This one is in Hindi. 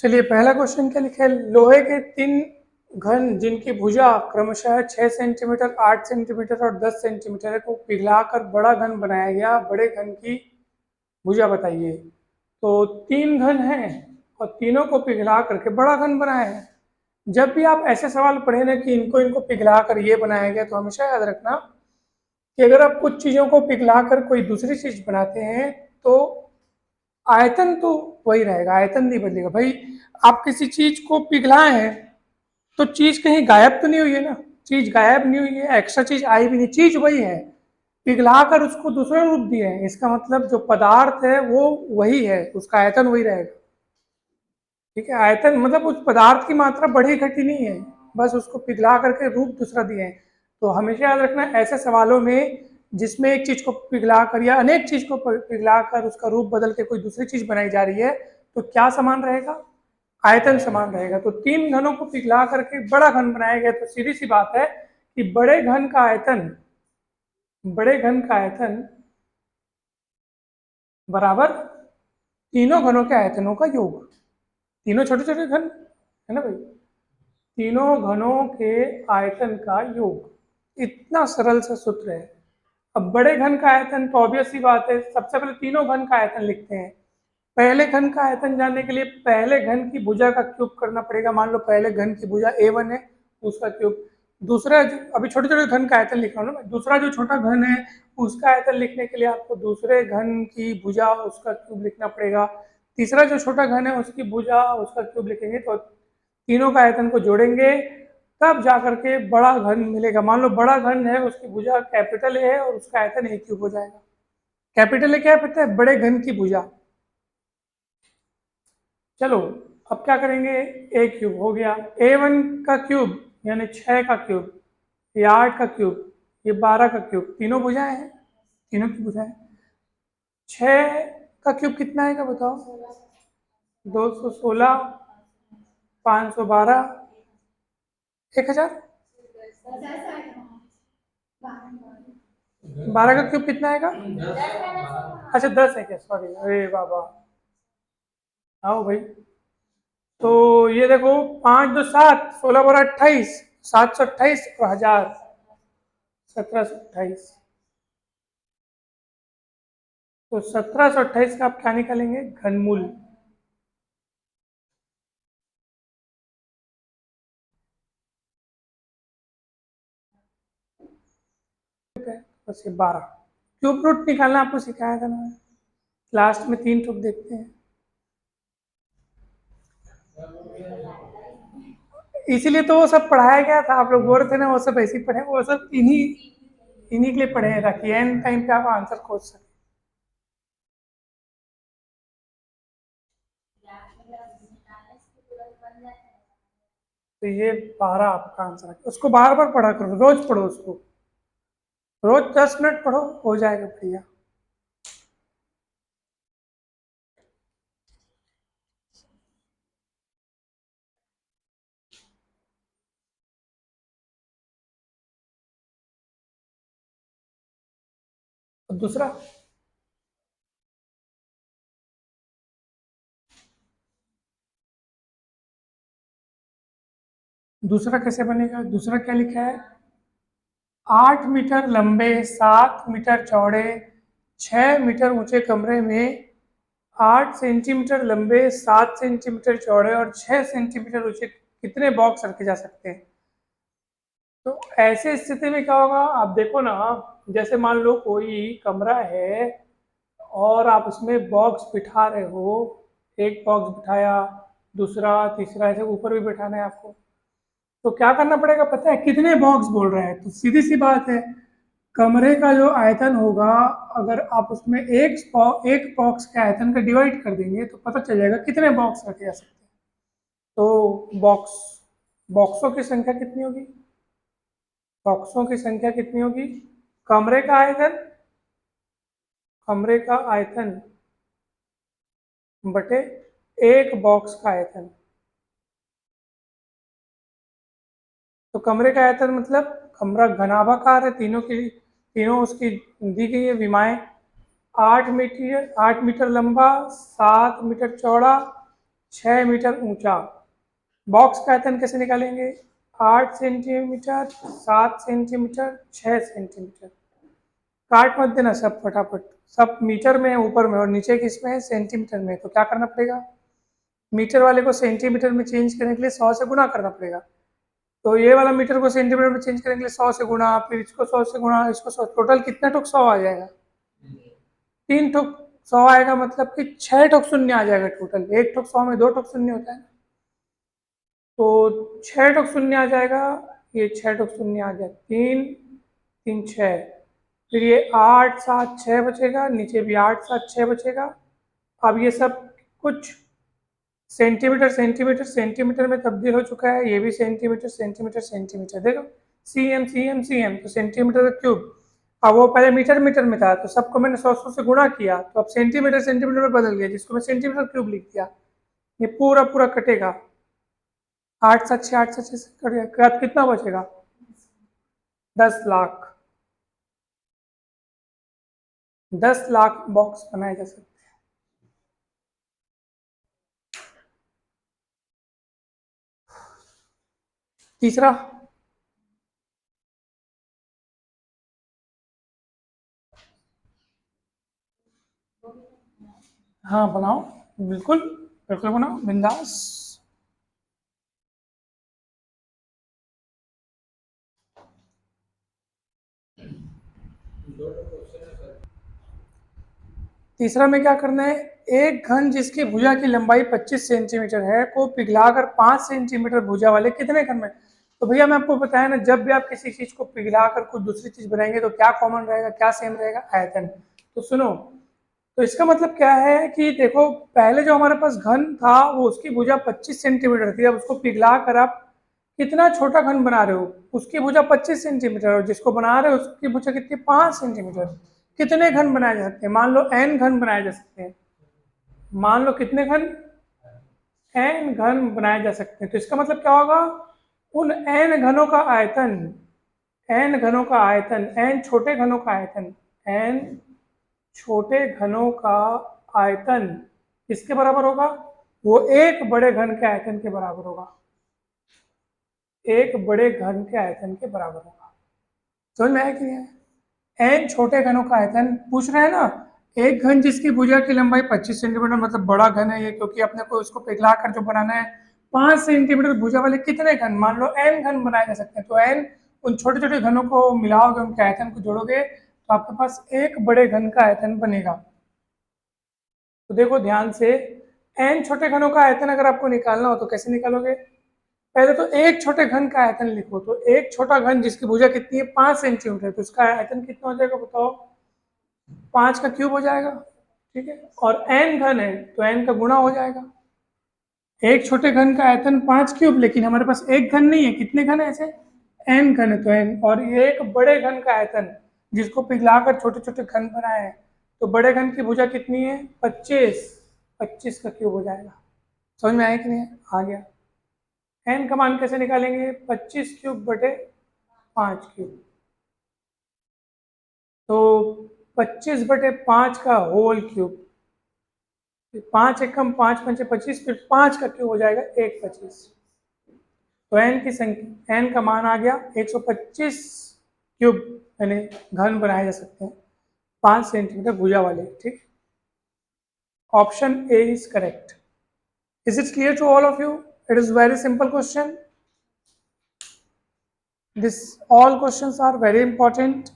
चलिए पहला क्वेश्चन क्या लिखा है। लोहे के तीन घन जिनकी भुजा क्रमशः 6 सेंटीमीटर, 8 सेंटीमीटर और 10 सेंटीमीटर को पिघलाकर बड़ा घन बनाया गया। बड़े घन की भुजा बताइए। तो तीन घन हैं और तीनों को पिघला करके बड़ा घन बनाया है। जब भी आप ऐसे सवाल पढ़े ना कि इनको इनको पिघला कर ये बनाया गया, तो हमेशा याद रखना कि अगर आप कुछ चीज़ों को पिघला कर कोई दूसरी चीज़ बनाते हैं तो आयतन तो वही रहेगा, आयतन नहीं बदलेगा। भाई आप किसी चीज को पिघलाए हैं तो चीज कहीं गायब तो नहीं हुई है ना, चीज गायब नहीं हुई है, एक्स्ट्रा चीज आई भी नहीं, चीज वही है। पिघला कर उसको दूसरा रूप दिया है, इसका मतलब जो पदार्थ है वो वही है, उसका आयतन वही रहेगा। ठीक है, आयतन मतलब उस पदार्थ की मात्रा बढ़ी घटी नहीं है, बस उसको पिघला करके रूप दूसरा दिए हैं। तो हमेशा याद रखना ऐसे सवालों में जिसमें एक चीज को पिघला कर या अनेक चीज को पिघला कर उसका रूप बदल के कोई दूसरी चीज बनाई जा रही है, तो क्या समान रहेगा, आयतन समान रहेगा। तो तीन घनों को पिघला करके बड़ा घन बनाया गया। तो सीधी सी बात है कि बड़े घन का आयतन बराबर तीनों घनों के आयतनों का योग। तीनों छोटे छोटे घन है ना भाई, तीनों घनों के आयतन का योग। इतना सरल सा सूत्र है। अब बड़े घन का आयतन तो ऑब्वियस सी बात है, सबसे पहले तीनों घन का आयतन लिखते हैं। पहले घन का आयतन जानने के लिए पहले घन की भुजा का क्यूब करना पड़ेगा। मान लो पहले घन की भुजा A1 है, उसका क्यूब। दूसरा अभी छोटे छोटे घन का आयतन लिख रहा हूँ ना, दूसरा जो छोटा घन है उसका आयतन लिखने के लिए आपको दूसरे घन की भुजा उसका क्यूब लिखना पड़ेगा। तीसरा जो छोटा घन है उसकी भुजा उसका क्यूब लिखेंगे, तो तीनों का आयतन को जोड़ेंगे तब जाकर के बड़ा घन मिलेगा। मान लो बड़ा घन है, उसकी भुजा कैपिटल ए है और उसका आयतन A क्यूब हो जाएगा। कैपिटल ए क्या पता है, बड़े घन की भुजा। चलो अब क्या करेंगे, ए क्यूब हो गया, A1 का क्यूब यानी 6 का क्यूब, ये 8 का क्यूब, ये 12 का क्यूब, तीनों भुजाएं हैं, तीनों की भुजाएं। 6 का क्यूब कितना आएगा बताओ, 216, 512, 1000। 12 का क्यूब कितना आएगा, अच्छा 10 है क्या, सॉरी, अरे बाबा, आओ भाई। तो ये देखो, 5 2 7, 16 12 28, 728 और 1000, 1728। तो 1728 का आप क्या निकालेंगे, घनमूल। बस ये 12 क्यूब रूट निकालना आपको सिखाया था ना, लास्ट में 3 ठोक देखते हैं। इसीलिए तो वो सब पढ़ाया गया था, आप लोग बोल रहे थे ना वो सब ऐसे ही पढ़े, वो सब इन्हीं इन्हीं के लिए पढ़े हैं ताकि एंड टाइम पे आप आंसर खोज सकें। तो ये 12 आपका आंसर है, उसको बार बार पढ़ा करो, रोज पढ़ो उसको, रोज 10 मिनट पढ़ो, हो जाएगा भैया। और दूसरा दूसरा कैसे बनेगा, दूसरा क्या लिखा है, 8 मीटर लंबे, 7 मीटर चौड़े, 6 मीटर ऊंचे कमरे में 8 सेंटीमीटर लंबे, 7 सेंटीमीटर चौड़े और 6 सेंटीमीटर ऊंचे कितने बॉक्स रखे जा सकते हैं। तो ऐसे स्थिति में क्या होगा, आप देखो ना, जैसे मान लो कोई कमरा है और आप उसमें बॉक्स बिठा रहे हो, एक बॉक्स बिठाया, दूसरा तीसरा, ऐसे ऊपर भी बिठाना है आपको। तो क्या करना पड़ेगा पता है, कितने बॉक्स बोल रहे हैं, तो सीधी सी बात है, कमरे का जो आयतन होगा अगर आप उसमें एक बॉक्स के आयतन का डिवाइड कर देंगे तो पता चल जाएगा कितने बॉक्स रखे जा सकते हैं। तो बॉक्सों की संख्या कितनी होगी, बॉक्सों की संख्या कितनी होगी, कमरे का आयतन, कमरे का आयतन बटे एक बॉक्स का आयतन। तो कमरे का आयतन मतलब कमरा घनाभाकार है, तीनों उसकी दी गई है विमाएं। 8 मीटर लंबा, 7 मीटर चौड़ा, 6 मीटर ऊंचा। बॉक्स का आयतन कैसे निकालेंगे? 8 सेंटीमीटर, 7 सेंटीमीटर, 6 सेंटीमीटर। काट मत देना सब फटाफट, सब मीटर में है ऊपर में और नीचे किस में है? सेंटीमीटर में। तो क्या करना पड़ेगा? मीटर वाले को सेंटीमीटर में चेंज करने के लिए 100 से गुणा करना पड़ेगा। तो ये वाला मीटर को सेंटीमीटर में चेंज करने के लिए 100 से गुणा, फिर इसको 100 से गुणा, इसको 100, टोटल कितना ठोक 100 आ जाएगा? 3 ठोक 100 आएगा, मतलब कि 6 ठोक शून्य आ जाएगा टोटल। एक ठोक 100 में 2 ठोक शून्य होता है, तो 6 ठोक शून्य आ जाएगा। ये 6 ठोक शून्य आ जाए, 3 3 6, फिर ये 8 7 6 बचेगा, नीचे भी 8 7 6 बचेगा। अब ये सब कुछ सेंटीमीटर सेंटीमीटर सेंटीमीटर में तब्दील हो चुका है। ये भी सेंटीमीटर सेंटीमीटर सेंटीमीटर, देखो सीएम सीएम सीएम, तो सेंटीमीटर का क्यूब। अब वो पहले मीटर मीटर में था, तो सबको मैंने 100 से गुणा किया, तो अब सेंटीमीटर सेंटीमीटर में बदल गया, जिसको मैं सेंटीमीटर क्यूब लिख दिया। ये पूरा पूरा कटेगा, 8 7 6 8 7 6 कट गया। अब कितना बचेगा? 10 लाख। 10 लाख बॉक्स बनाए जा सकते हैं। तीसरा, हाँ बनाओ, बिल्कुल बिल्कुल बनाओ, बिंदास। तीसरा में क्या करना है? एक घन जिसकी भुजा की लंबाई 25 सेंटीमीटर है को पिघलाकर 5 सेंटीमीटर भुजा वाले कितने घन में? तो भैया मैं आपको बताया ना, जब भी आप किसी चीज को पिघलाकर कुछ दूसरी चीज बनाएंगे तो क्या कॉमन रहेगा, क्या सेम रहेगा? आयतन। तो सुनो, तो इसका मतलब क्या है कि देखो, पहले जो हमारे पास घन था वो उसकी भुजा 25 सेंटीमीटर थी, अब उसको पिघला कर आप कितना छोटा घन बना रहे हो? उसकी भुजा 25 सेंटीमीटर और जिसको बना रहे हो उसकी भुजा कितनी? 5 सेंटीमीटर। कितने घन बनाए जा सकते हैं? मान लो n घन बनाए जा सकते हैं। मान लो कितने घन? n घन बनाए जा सकते हैं। तो इसका मतलब क्या होगा? उन n घनों का आयतन, n घनों का आयतन, n छोटे घनों का आयतन, n छोटे घनों का आयतन किसके बराबर होगा? वो एक बड़े घन के आयतन के बराबर होगा। एक बड़े घन के आयतन के बराबर होगा। समझ में आया कि नहीं? एन छोटे घनों का आयतन पूछ रहे हैं ना। एक घन जिसकी भुजा की लंबाई 25 सेंटीमीटर, मतलब बड़ा घन है ये, क्योंकि अपने को इसको पिघला कर जो बनाना है। 5 सेंटीमीटर भुजा वाले कितने घन? मान लो एन घन बनाए जा सकते हैं। तो एन, उन छोटे छोटे घनों को मिलाओगे, उनके आयतन को जोड़ोगे, तो आपके पास एक बड़े घन का आयतन बनेगा। तो देखो ध्यान से, एन छोटे घनों का आयतन अगर आपको निकालना हो तो कैसे निकालोगे? पहले तो एक छोटे घन का आयतन लिखो। तो एक छोटा घन जिसकी भुजा कितनी है? 5 सेंटीमीटर, तो इसका आयतन कितना हो जाएगा बताओ? 5 का क्यूब हो जाएगा, ठीक है। और n घन है तो n का गुणा हो जाएगा। एक छोटे घन का आयतन 5 क्यूब, लेकिन हमारे पास एक घन नहीं है, कितने घन है ऐसे? n घन है, तो n। और ये एक बड़े घन का आयतन जिसको पिघलाकर छोटे छोटे घन बनाए हैं, तो बड़े घन की भुजा कितनी है? 25। 25 का क्यूब हो जाएगा। समझ में आया कि नहीं? आ गया। n का मान कैसे निकालेंगे? 25 क्यूब बटे 5 क्यूब। तो 25 बटे 5 का होल क्यूब, 5 एकम 5 पंचे 25, फिर 5 का क्यूब हो जाएगा 125। तो n की संख्या, n का मान आ गया 125 क्यूब, यानी घन बनाए जा सकते हैं 5 सेंटीमीटर भुजा वाले, ठीक। Option A is correct. Is it clear to all of you? It is very simple question. This all questions are very important.